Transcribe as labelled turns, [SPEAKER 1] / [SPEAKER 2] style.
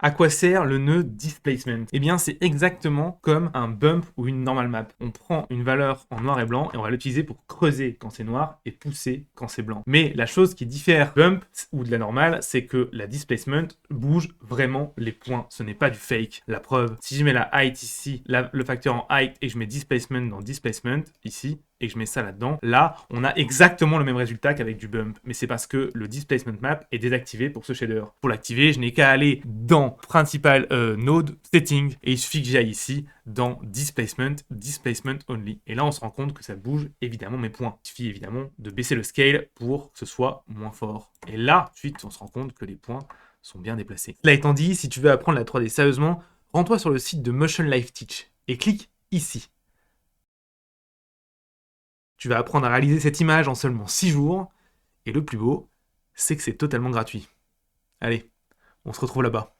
[SPEAKER 1] À quoi sert le nœud displacement? Eh bien, c'est exactement comme un bump ou une normal map. On prend une valeur en noir et blanc et on va l'utiliser pour creuser quand c'est noir et pousser quand c'est blanc. Mais la chose qui diffère bump ou de la normale, c'est que la displacement bouge vraiment les points. Ce n'est pas du fake. La preuve, si je mets la height ici, le facteur en height et je mets displacement dans displacement ici, et que je mets ça là-dedans, là, on a exactement le même résultat qu'avec du bump. Mais c'est parce que le displacement map est désactivé pour ce shader. Pour l'activer, je n'ai qu'à aller dans principal node setting et il suffit que j'aille ici dans displacement only. Et là, on se rend compte que ça bouge évidemment mes points. Il suffit évidemment de baisser le scale pour que ce soit moins fort. Et là, ensuite, on se rend compte que les points sont bien déplacés. Cela étant dit, si tu veux apprendre la 3D sérieusement, rends-toi sur le site de Motion Life Teach et clique ici. Tu vas apprendre à réaliser cette image en seulement 6 jours, et le plus beau, c'est que c'est totalement gratuit. Allez, on se retrouve là-bas.